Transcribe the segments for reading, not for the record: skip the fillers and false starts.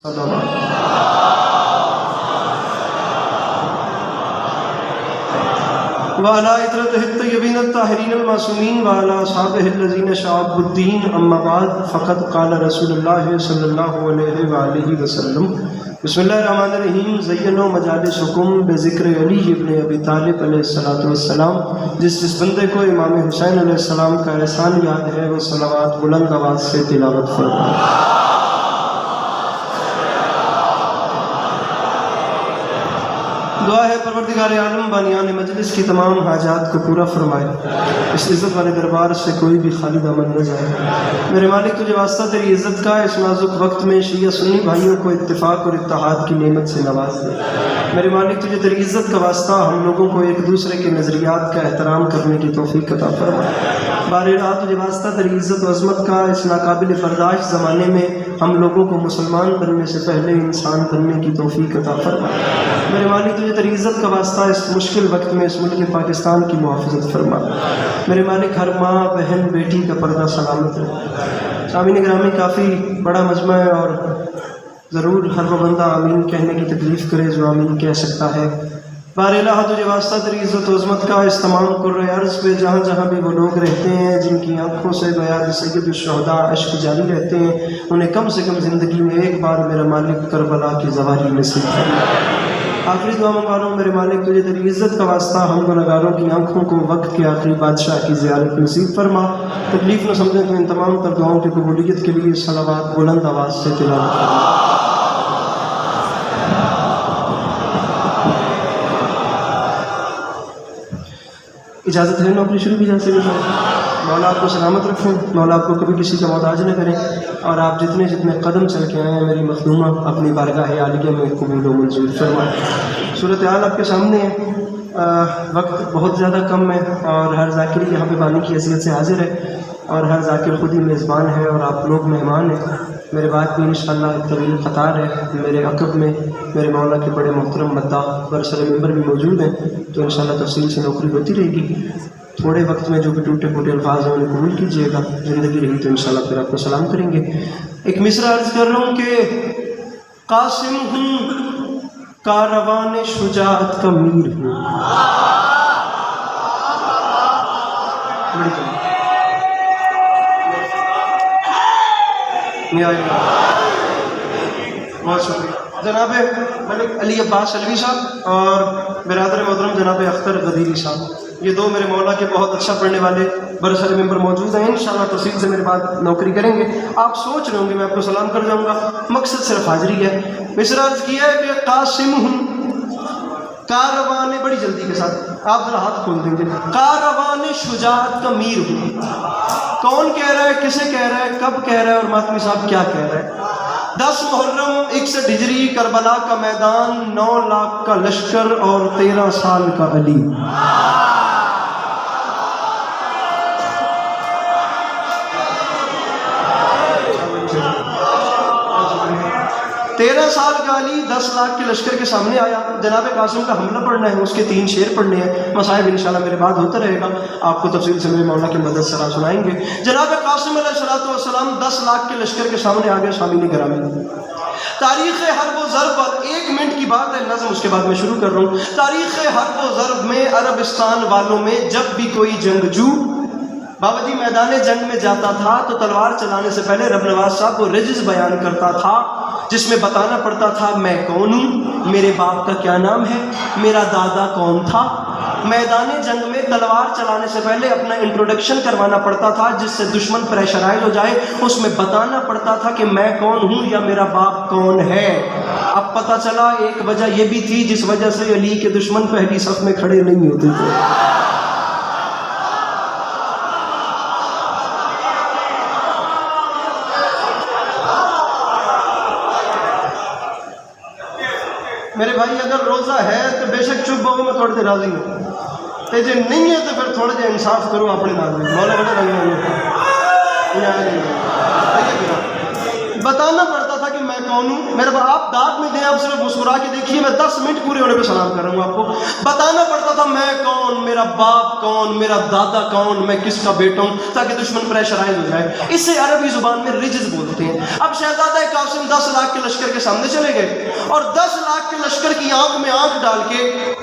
وعلى إطرته الطيبين الطاهرين المعصومين وعلى أصحابه الذين شعبوا الدين أما بعد فقد قال رسول الله صلى الله عليه وآله وسلم بسم الله الرحمن الرحيم زينوا مجالسكم بذكر علي ابن ابی طالب علیہ السلام. جس بندے کو امام حسین علیہ السلام کا احسان یاد ہے وہ صلوات بلند آواز سے تلاوت فرمائے. دعا ہے پروردگار عالم بانیان مجلس کی تمام حاجات کو پورا فرمائے. اس عزت والے دربار سے کوئی بھی خالی دامن نہ جائے. میرے مالک تجھے واسطہ تیری عزت کا اس نازک وقت میں شیعہ سنی بھائیوں کو اتفاق اور اتحاد کی نعمت سے نواز دے. میرے مالک تجھے تیری عزت کا واسطہ ہم لوگوں کو ایک دوسرے کے نظریات کا احترام کرنے کی توفیق عطا فرمائے. بار رات تجھے واسطہ تیری عزت و عظمت کا اس ناقابل برداشت زمانے میں ہم لوگوں کو مسلمان بننے سے پہلے انسان بننے کی توفیق عطا فرمائے. میرے مالک تجھے تیری عزت کا واسطہ اس مشکل وقت میں اس ملک پاکستان کی محافظت فرما. میرے مالک ہر ماں بہن بیٹی کا پردہ سلامت رہے. سامعین گرامی کافی بڑا مجمع ہے اور ضرور ہر وہ بندہ آمین کہنے کی تکلیف کرے جو آمین کہہ سکتا ہے. بار الہ تجھے واسطہ تیری عزت و عظمت کا اس تمام قرۂ عرض پہ جہاں جہاں بھی وہ لوگ رہتے ہیں جن کی آنکھوں سے بیاض سید الشہداء اشک جاری رہتے ہیں انہیں کم سے کم زندگی میں ایک بار میرا مالک کربلا کی زواری نصیب فرما. آخری دعا منگوا رہا ہوں میرے مالک تجھے تیری عزت کا واسطہ ہم گنہگاروں کی آنکھوں کو وقت کے آخری بادشاہ کی زیارت نصیب فرما. تکلیف نہ سمجھیں تو ان تمام تر دعاؤں کی قبولیت کے لیے صلوات بلند آواز سے تلاوت فرما. اجازت ہے نوکری شروع کی جا سکے. مولا آپ کو سلامت رکھیں. مولا آپ کو کبھی کسی کا محتاج نہ کریں اور آپ جتنے قدم چل کے آئے ہیں میری مخدومہ اپنی بارگاہ عالیہ میں قبول و منظور فرمائیں. صورتحال آپ کے سامنے ہے. وقت بہت زیادہ کم ہے اور ہر ذاکر یہاں پہ بانی کی حیثیت سے حاضر ہے اور ہر ذاکر خود ہی میزبان ہے اور آپ لوگ مہمان ہیں. میرے بعد بھی انشاءاللہ ایک طویل قطار ہے. میرے عقب میں میرے مولا کے بڑے محترم مداح برسر ممبر بھی موجود ہیں تو انشاءاللہ تفصیل سے نوکری ہوتی رہے گی. تھوڑے وقت میں جو بھی ٹوٹے پھوٹے الفاظ ہیں انہیں قبول کیجیے گا. زندگی رہی تو انشاءاللہ پھر آپ کو سلام کریں گے. ایک مصرع عرض کر رہا ہوں کہ قاسم ہوں کاروان شجاعت کا میر ہوں. بہت شکریہ. جناب ملک علی عباس علوی صاحب اور برادر محترم جناب اختر غدیری صاحب یہ دو میرے مولا کے بہت اچھا پڑھنے والے برسر ممبر موجود ہیں. انشاءاللہ تفصیل سے میرے بعد نوکری کریں گے. آپ سوچ رہے ہوں گے میں آپ کو سلام کر جاؤں گا. مقصد صرف حاضری ہے. مصرع عرض کیا ہے کہ قاسم ہوں کاروان بڑی جلدی کے ساتھ آپ ذرا ہاتھ کھول دیں گے. کاروان شجاعت کا میر ہوں. کون کہہ رہا ہے, کسے کہہ رہا ہے, کب کہہ رہا ہے اور ماتمی صاحب کیا کہہ رہا ہے؟ 10 محرم 61 ہجری کربلا کا میدان 9 لاکھ کا لشکر اور 13 سال کا علی. 13 سال کا علی 10 لاکھ کے لشکر کے سامنے آیا. جناب قاسم کا حملہ پڑھنا ہے, اس کے 3 شعر پڑھنے ہیں. مصائب انشاءاللہ میرے بعد ہوتا رہے گا. آپ کو تفصیل سے میرے مولا کی مدد سرا سنائیں گے. جناب قاسم علیہ السلام 10 لاکھ کے لشکر کے سامنے آگے. سامعین گرامی تاریخ حرب و ضرب پر 1 منٹ کی بات ہے نظم اس کے بعد میں شروع کر رہا ہوں. تاریخ حرب و ضرب میں عربستان والوں میں جب بھی کوئی جنگجو بابا جی میدان جنگ میں جاتا تھا تو تلوار چلانے سے پہلے رب نواز صاحب کو رجز بیان کرتا تھا جس میں بتانا پڑتا تھا میں کون ہوں, میرے باپ کا کیا نام ہے, میرا دادا کون تھا. میدان جنگ میں تلوار چلانے سے پہلے اپنا انٹروڈکشن کروانا پڑتا تھا جس سے دشمن پریشرائز ہو جائے. اس میں بتانا پڑتا تھا کہ میں کون ہوں یا میرا باپ کون ہے. اب پتہ چلا ایک وجہ یہ بھی تھی جس وجہ سے علی کے دشمن پہلی صف میں کھڑے نہیں ہوتے تھے. میرے بھائی اگر روزہ ہے تو بے شک چپ بہو میں تھوڑے دیر راضی ہوں. تے جے نہیں ہے تو پھر تھوڑا جا انصاف کرو اپنے نال میں. مولا بڑے رنگ بتانا پڑتا تھا کہ میں کون ہوں؟ میرے باپ آپ داد میں دیں، آپ صرف مسکرا کے دیکھیے، میں 10 منٹ پورے ہونے پہ سلام کر رہا ہوں. آپ کو بتانا پڑتا تھا میں کون، میرا باپ کون، میرا دادا کون، میں کس کا بیٹا ہوں، تاکہ دشمن پریشرائز ہو جائے. اسے عربی زبان میں رجز بولتے ہیں. اب شہزادہ قاسم 10 لاکھ کے لشکر کے سامنے چلے گئے اور 10 لاکھ کے لشکر کی آنکھ میں آنکھ ڈال کے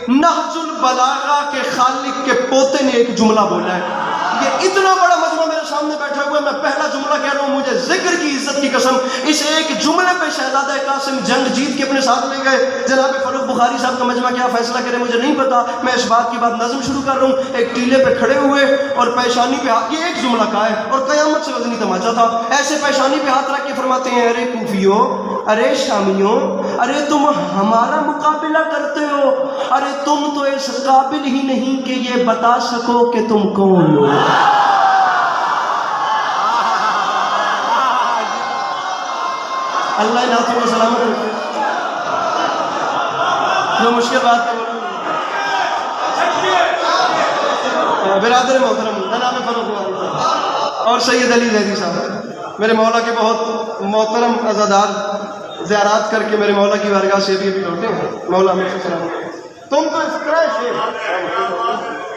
نہج البلاغہ کے خالق کے پوتے نے ایک جملہ بولا ہے. یہ اتنا بڑا مجمع میرے سامنے بیٹھا ہوا ہے، میں پہلا جملہ کہہ رہا ہوں، مجھے ذکر کی عزت کی قسم اس ایک جملے پہ شہزادہ قاسم جنگ جیت کے اپنے ساتھ لے گئے. جناب فاروق بخاری صاحب کا مجمع کیا فیصلہ کرے مجھے نہیں پتا، میں اس بات کی بات نظم شروع کر رہا ہوں. ایک ٹیلے پہ کھڑے ہوئے اور پیشانی پہ ہاتھ، یہ ایک جملہ کا ہے اور قیامت سے وزنی تماچا تھا. ایسے پیشانی پہ ہاتھ رکھ کے فرماتے ہیں ارے کوفیوں، ارے شامیوں، ارے تم ہمارا مقابلہ کرتے ہو، ارے تم تو اس قابل ہی نہیں کہ یہ بتا سکو کہ تم کون ہو. اللہ ان ہاتھوں کو سلامت رکھے. جو مشکل بات ہے برادر محترم جناب فاروق بخاری صاحب اور سید علی زیدی صاحب میرے مولا کے بہت محترم عزادار زیارات کر کے میرے مولا کی بارگاہ سے بھی لوٹے ہیں. مولا ہمیں سے سلامت. تم تو اس طرح سے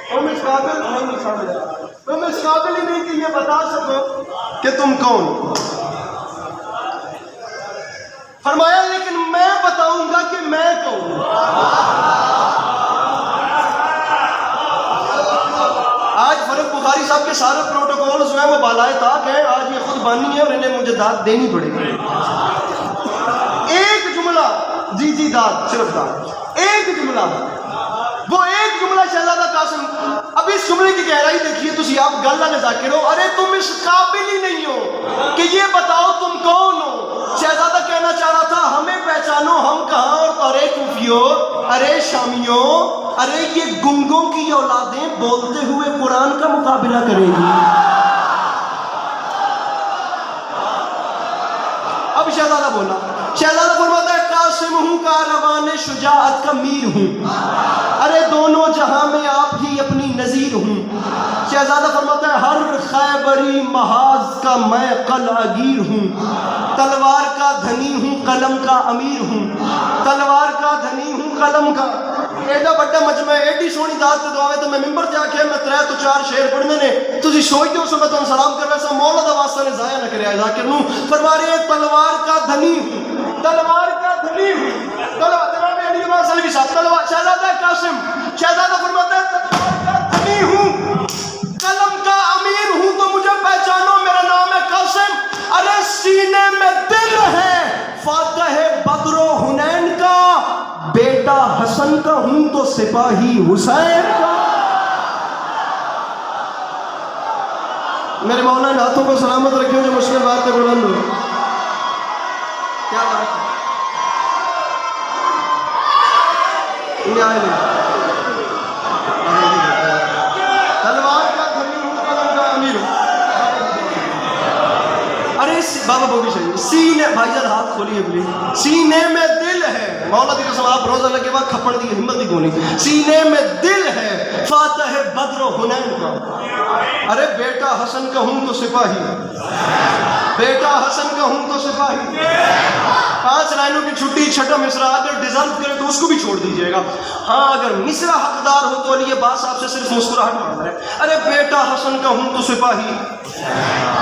تم اس قابل ہی نہیں کہ یہ بتا سکو کہ تم کون. فرمایا لیکن میں بتاؤں گا کہ میں کون. آج فاروق بخاری صاحب کے سارے پروٹوکولز جو ہیں وہ بالائے طاق ہیں. آج یہ خود بانی ہے اور انہیں مجھے داد دینی پڑے گی. ایک جملہ، جی داد، صرف داد، ایک جملہ، وہ ایک جملہ شہزادہ قاسم. اب اس جملے کی گہرائی دیکھیے تسی، آپ گل نہ ذاکر ہو، ارے تم اس قابل ہی نہیں ہو کہ یہ بتاؤ تم کون ہو. شہزادہ کہنا چاہ رہا تھا ہمیں پہچانو ہم کہاں. اور ارے کوفیوں، ارے شامیوں، ارے یہ گنگوں کی اولادیں بولتے ہوئے قرآن کا مقابلہ کریں گی. اب شہزادہ بولا، شہزادہ فرماتا ہے قاسم ہوں کاروان شجاعت کا میر ہوں، ارے دونوں جہاں میں آپ ہی اپنی نظیر ہوں. شہزادہ فرماتا ہے ہر خیبری محاذ کا میں قلعگیر ہوں، تلوار کا دھنی ہوں قلم کا امیر ہوں، تلوار کا دھنی ہوں قلم کا. ایڈا بڑا مجمع ایڈی سونی داد تے دعوے تے میں ممبر تے آکھیا میں 3 تو 4 شعر پڑھنے نے. تسی سوچدے ہو سو میں تانوں سلام کر رہا سا، مولا دا واسطہ نے ضائع نہ کریا ذاکر نوں. فرما رہے ہیں تلوار کا دھنی ہوں، تلوار کا دھنی ہوں. جناب علی جمال سلوی صاحب تلوار. شہزادہ قاسم، شہزادہ فرماتا ہے تلوار کا دھنی ہوں، قلم کا امیر ہوں تو مجھے پہچانو، میرا نام ہے قاسم. ارے سینے میں دل ہے فاتح بدر و حنین کا، بیٹا حسن کا ہوں تو سپاہی حسین کا. میرے مولا ان ہاتھوں کو سلامت رکھیں جو مشکل بات ہے بلند ہو. کیا بات ہے تلوار کا دھنی ہوں قلم کا امیر ہوں. ارے بابا بوگی شریف سینے، بھائی جان ہاتھ کھولیے پلیز. سینے میں دل ہے، مولا دی قسم آپ روزہ لگے بعد کھپڑ دی ہمت نہیں کونی. سینے میں دل ہے فاتح بدر و حنین کا، ارے بیٹا حسن کا ہوں تو سپاہی، بیٹا حسن کا ہوں تو سپاہی. 5 لائنوں کی چھٹی، چھٹا مصرع اگر ڈیزرو کرے تو اس کو بھی چھوڑ دیجئے گا. ہاں اگر مصرع حقدار ہو تو علی عباس صاحب سے صرف مسکراہٹ مانگ رہے ہیں. ارے بیٹا حسن کا ہوں تو سپاہی،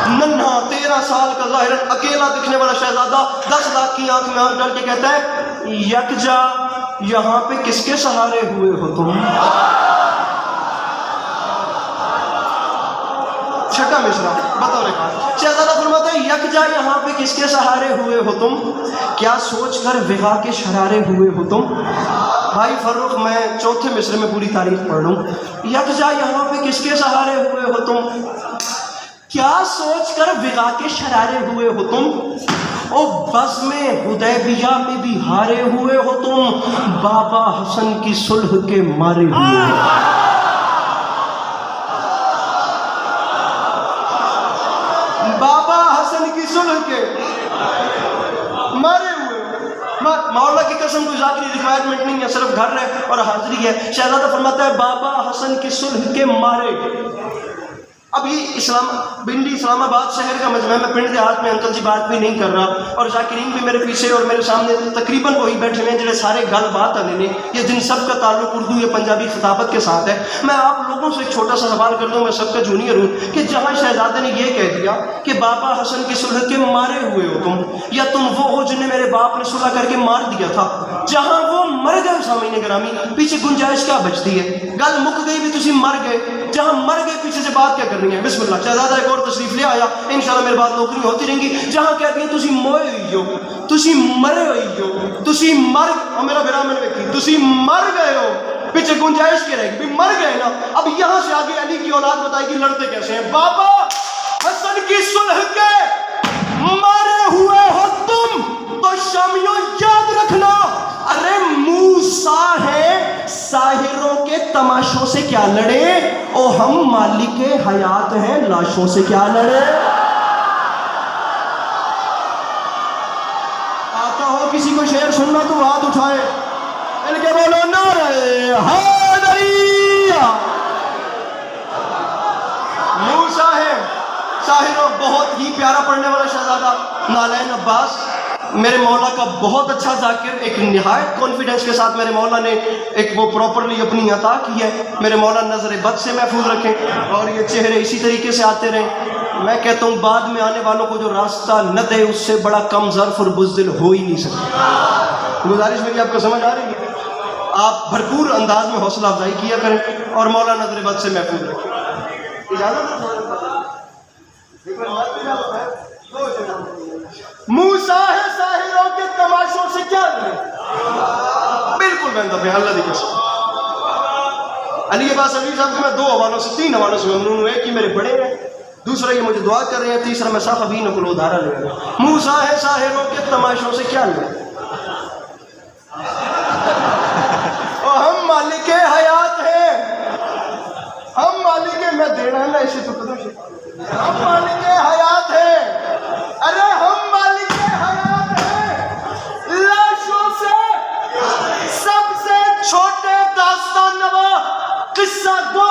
ننھا 13 سال کا ظاہراً اکیلا دکھنے والا شہزادہ 10 لاکھ کی آنکھ میں آنکھ ڈال کے کہتا ہے یکجا یہاں پہ کس کے سہارے ہوئے ہو تم. چھٹا مصرع بطور خاص شہزادہ فرماتا ہے یکجا یہاں پہ کس کے سہارے ہوئے ہو تم، کیا سوچ کر وغا کے شرارے ہوئے ہو تم. بھائی فاروق میں چوتھے مصرے میں پوری تاریخ پڑھ لوں. یکجا یہاں پہ کس کے سہارے ہوئے ہو تم، کیا سوچ کر وغا کے شرارے ہوئے ہو تم. او بزم حدیبیہ میں بھی ہارے ہوئے ہو تم، بابا حسن کی صلح کے مارے ہوئے ہو. بابا حسن کی صلح کے مارے ہوئے. مولا کی قسم کوئی ذاتی ریکوائرمنٹ نہیں ہے، صرف گھر ہے اور حاضری ہے. شہزادہ فرماتا ہے بابا حسن کی صلح کے مارے. ابھی اسلام آباد شہر کا مجمع میں پنڈ دیہات میں انکل جی بات بھی نہیں کر رہا، اور ذاکرین بھی میرے پیچھے اور میرے سامنے تقریباً وہی بیٹھے ہوئے ہیں جڑے سارے گل بات والے نے، یہ جن سب کا تعلق اردو یا پنجابی خطابت کے ساتھ ہے۔ میں آپ لوگوں سے ایک چھوٹا سا سوال کر دوں، میں سب کا جونیئر ہوں، کہ جہاں شہزادے نے یہ کہہ دیا کہ بابا حسن کی صلح کے مارے ہوئے ہو تم، یا تم وہ ہو جنہیں میرے باپ نے صلح کر کے مار دیا تھا، جہاں وہ مر گئے سامعین گرامی پیچھے گنجائش کیا بچتی ہے؟ گل مک گئی بھی تسی مر گئے، جہاں مر گئے پیچھے سے بات کیا کرنی ہے؟ بسم اللہ۔ شہزادہ ایک اور تشریف لے آیا، انشاءاللہ میرے بعد نوکری ہوتی رہیں گی۔ جہاں کہتی ہیں تسی موئے ہوئی ہو، تسی مرے ہوئی ہو، تسی مر، میرا برامن ویکھی، تسی مر گئے ہو، پیچھے گنجائش کے رہے گی، بھی مر گئے نا۔ اب یہاں سے آگے علی کی اولاد بتائے گی لڑتے کیسے ہیں۔ بابا حسن کی صلح کے مارے ہوئے ہو تم، تو شامیوں یاد رکھنا، ارے موسیٰ ہے ساحروں کے تماشوں سے کیا لڑے، او ہم مالک حیات ہیں لاشوں سے کیا لڑے۔ آتا ہو کسی کو شعر سننا تو ہاتھ اٹھائے، ان کے بولو نعرہ حیدری۔ موسیٰ ہے ساحروں، بہت ہی پیارا پڑھنے والا شہزادہ نالین عباس، میرے مولا کا بہت اچھا ذاکر، ایک نہایت کانفیڈنس کے ساتھ میرے مولا نے ایک وہ پراپرلی اپنی عطا کی ہے۔ میرے مولا نظر بد سے محفوظ رکھیں اور یہ چہرے اسی طریقے سے آتے رہیں۔ میں کہتا ہوں بعد میں آنے والوں کو جو راستہ نہ دے اس سے بڑا کم ظرف اور بزدل ہو ہی نہیں سکتا۔ گزارش میری آپ کو سمجھ آ رہی ہے؟ آپ بھرپور انداز میں حوصلہ افزائی کیا کریں اور مولا نظر بد سے محفوظ رکھیں۔ اجازت موسیٰ ہے ساحروں کے تماشوں سے کیا لڑے، بالکل بندہ پہ اللہ دی قسم۔ علی عباس علی صاحب کے میں 2 حوالوں سے 3 حوالوں سے ممنون ہوئے کہ میرے بڑے ہیں، دوسرا یہ مجھے دعا کر رہے ہیں، تیسرا میں صاف ابھی نقل ادھارا لے رہا ہوں۔ موسیٰ ہے ساحروں کے تماشوں سے کیا لڑے، اور ہم مالک حیات ہیں، ہم مالک، میں دینا ہے نا اسے تو ہم مالک حیات ہیں، ارے ہم مالک حیات ہیں لاشوں سے۔ سب سے چھوٹے داستان نوا قصہ دو،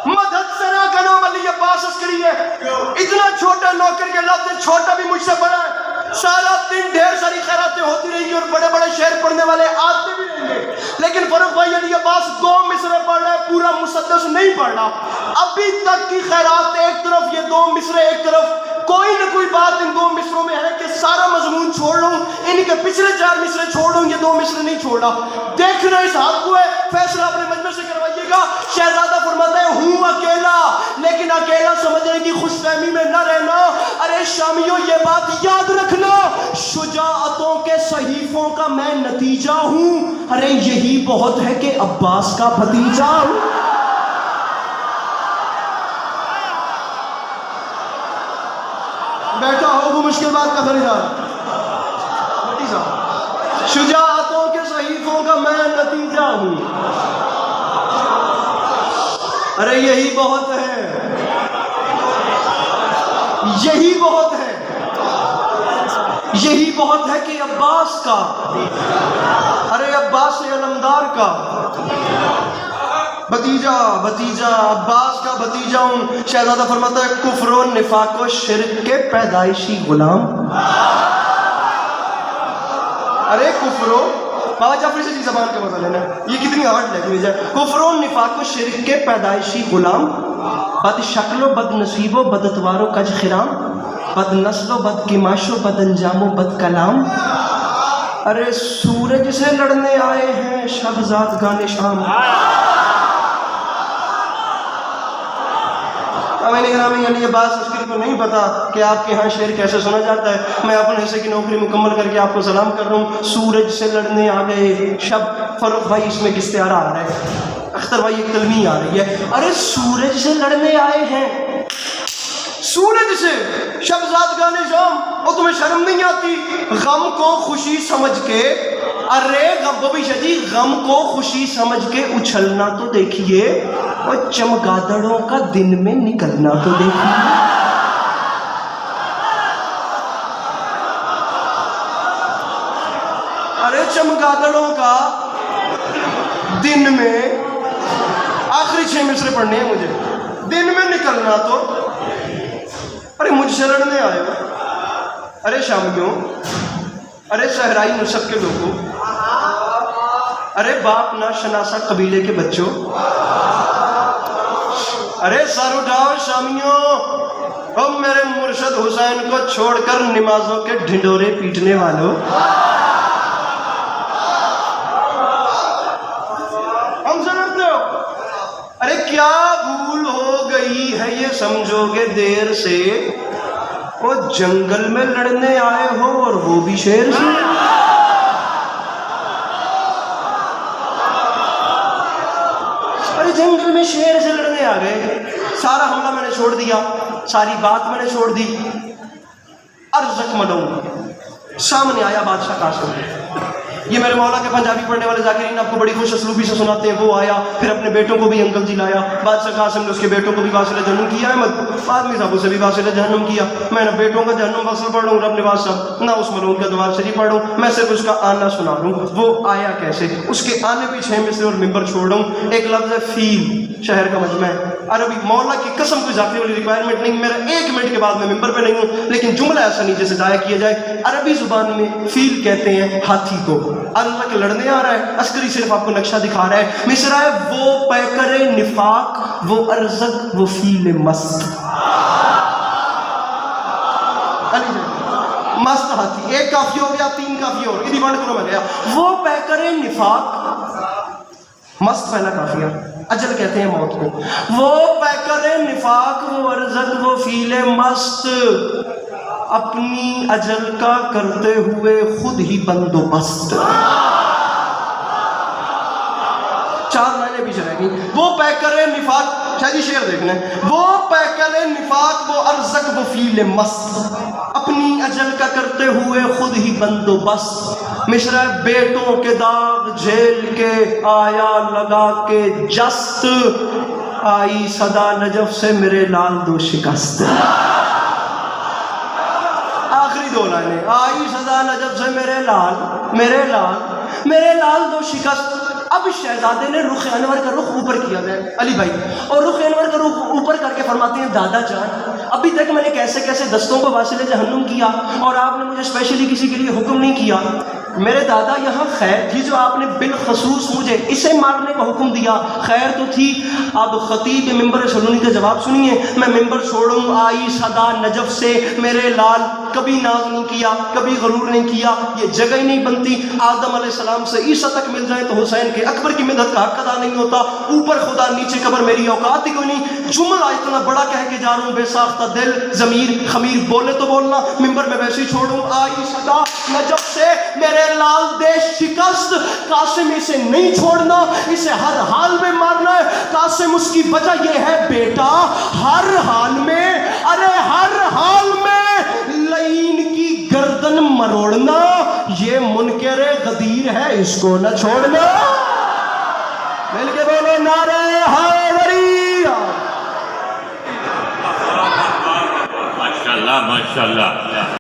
مدد سرا کا نام علی عباس عسکری ہے۔ اتنا چھوٹا نوکر کے لفظ چھوٹا بھی مجھ سے بڑا ہے۔ سارا دن ڈھیر ساری خیراتیں ہوتی رہیں گی اور بڑے بڑے شعر پڑھنے والے آتے بھی رہیں گے، لیکن فاروق بھائی علی عباس 2 مصرے پڑھ رہا ہے، پورا مسدس نہیں پڑھ رہا۔ ابھی تک کی خیرات ایک طرف، یہ 2 مصرے ایک طرف، کوئی نہ کوئی بات ان 2 مصروں میں ہے کہ سارا مضمون چھوڑ لوں، ان کے پچھلے 4 مصرے چھوڑ لوں، یہ 2 مصرے نہیں چھوڑا۔ دیکھنا اس حق کو ہے، فیصلہ اپنے مجمع سے کروائیے گا۔ شہزادہ فرماتا ہے ہوں اکیلا، لیکن اکیلا سمجھنے کی خوش فہمی میں نہ رہنا۔ ارے شامیوں یہ بات یاد رکھنا، شجاعتوں کے صحیفوں کا میں نتیجہ ہوں، ارے یہی بہت ہے کہ عباس کا بھتیجا ہوں۔ بیٹھا ہو وہ مشکل بات کا خریدار، شجاعتوں کے صحیفوں کا میں نتیجہ ہوں، ارے یہی بہت ہے، یہی بہت ہے، یہی بہت ہے کہ عباس کا، ارے عباس علمدار کا بھتیجا، بھتیجا عباس کا بھتیجا ہوں۔ شہزادہ فرماتا ہے کفر و نفاق و شرک کے پیدائشی غلام، ارے کفر و، بابا جعفری سے جی زبان کا مزہ لینا، یہ کتنی ہارڈ لینگویج ہے۔ کفر و نفاق و شرک کے پیدائشی غلام، بد شکل و بد نصیب و بد اتوار و کج خرام، بد نسل و بد کماش و بد انجام و بد کلام، ارے سورج سے لڑنے آئے ہیں شہزاد گانے شام۔ علی عباس عسکری کو نہیں پتا کہ آپ کے ہاں شعر کیسے سنا جاتا ہے، میں اپنے حصے کی نوکری مکمل کر کے آپ کو سلام کر رہا ہوں۔ سورج سے لڑنے آ گئے شب، فاروق بھائی اس میں کستعارہ آ رہا ہے، اختر بھائی ایک تلمیح آ رہی ہے، ارے سورج سے لڑنے آئے ہیں، سورج سے شبزاد گانے شام، اور تمہیں شرم نہیں آتی؟ غم کو خوشی سمجھ کے، ارے ببی شاہ جی غم کو خوشی سمجھ کے اچھلنا تو دیکھیے، اور چمگادڑوں کا دن میں نکلنا تو دیکھیے۔ ارے چمگادڑوں کا دن میں، آخری 6 مصرے پڑھنے ہیں مجھے، دن میں نکلنا تو ارے مجھ سے لڑنے آئے ہو؟ ارے شامیوں، ارے صحرائی نسب کے لوگوں، ارے باپ نہ شناسا قبیلے کے بچوں، ارے سر اٹھاؤ شامیوں، اب میرے مرشد حسین کو چھوڑ کر نمازوں کے ڈھنڈورے پیٹنے والوں، ہم سے لڑتے ہو؟ ارے کیا بھول ہو گئی ہے یہ سمجھو گے دیر سے، وہ جنگل میں لڑنے آئے ہو اور وہ بھی شیر سے؟ ارے جنگل میں شیر سے لڑنے آ گئے، سارا حملہ میں نے چھوڑ دیا، ساری بات میں نے چھوڑ دی، ارزق ملون سامنے آیا بادشاہ قاسم، یہ میرے مولا کے پنجابی پڑھنے والے ذاکرین آپ کو بڑی خوش اسلوبی سے سناتے ہیں، وہ آیا پھر اپنے بیٹوں کو بھی انکل جی لایا، بادشاہ قاسم نے اس کے بیٹوں کو بھی واصل جہنم کیا، احمد آدمی صاحب سے بھی واصل جہنم کیا، میں نہ بیٹوں کا جہنم واصل پڑھ رہا ہوں رب نواز صاحب، نہ اس ملعون کا دوار شریف پڑھ رہا ہوں، میں صرف اس کا آنا سنا رہا ہوں، وہ آیا کیسے، اس کے آنے بھی 6 مصرے اور ممبر چھوڑ رہا ہوں، ایک لفظ ہے فیل، شہر کا مجمع ہے عربی، مولا کی قسم کوئی ذاتی والی ریکوائرمنٹ نہیں، میرا 1 منٹ کے بعد میں ممبر پہ نہیں ہوں، لیکن جملہ ایسا نہیں جیسے ضائع کیا جائے، عربی زبان میں فیل کہتے ہیں ہاتھی کو، اللہ کے لڑنے آ رہا ہے، عسکری صرف آپ کو نقشہ دکھا رہا ہے، مصرع ہے وہ پیکر نفاق، وہ ارزق، وہ فیل مست، مست ہاتھی، 1 کافی ہو گیا، 3 کافی اور ادھی بانڈ کرو میں گیا، وہ پیکر نفاق، مست پہلا کافیہ، اجل کہتے ہیں موت کو، وہ پیکر نفاق، وہ ارزق، وہ فیل مست، اپنی اجل کا کرتے ہوئے خود ہی بندوبست، 4 لائنیں پیچھے رہ گئی، وہ پیکر نفاق، شاید یہ شعر دیکھنا ہے، وہ پیکر نفاق، وہ ارزق، وہ فیل مست، اپنی اجل کا کرتے ہوئے خود ہی بندوبست، مصرع بیٹوں کے داغ جھیل کے آیا لگا کے جست، آئی صدا نجف سے میرے لال دو شکست، آخری 2 لائنیں، آئی صدا نجف سے میرے لال دو شکست، اب شہزادے نے رخ انور کا رخ اوپر کیا ہے علی بھائی، اور رخ انور کا رخ اوپر کر کے فرماتے ہیں دادا جان، ابھی تک میں نے کیسے کیسے دستوں کو واصل جہنم کیا اور آپ نے مجھے اسپیشلی کسی کے لیے حکم نہیں کیا، میرے دادا یہاں خیر تھی جو آپ نے بالخصوص مجھے اسے مارنے کا حکم دیا، خیر تو تھی، اب خطیب ممبر سلونی کا جواب سنیے، میں ممبر چھوڑوں، آئی صدا نجف سے میرے لال، کبھی ناز نہیں کیا، کبھی غرور نہیں کیا، یہ جگہ ہی نہیں بنتی، آدم علیہ السلام سے عیسیٰ تک مل جائے تو حسین کے اکبر کی مدد کا حق ادا نہیں ہوتا، اوپر خدا نیچے قبر میری اوقات ہی کوئی نہیں، جملہ اتنا بڑا کہہ کے جا رہا ہوں، بے ساختہ دل ضمیر خمیر بولے تو بولنا، ممبر میں ویسے ہی چھوڑوں، آئی صدا نجف سے میرے لال دے شکست، قاسم اسے نہیں چھوڑنا، اسے ہر حال میں مارنا ہے، قاسم اس کی وجہ یہ ہے بیٹا، ہر حال میں، ارے ہر حال میں لعین کی گردن مروڑنا، یہ منکر غدیر ہے، اس کو نہ چھوڑنا، مل کے بولو نعرہ حیدری، ماشاءاللہ ماشاءاللہ۔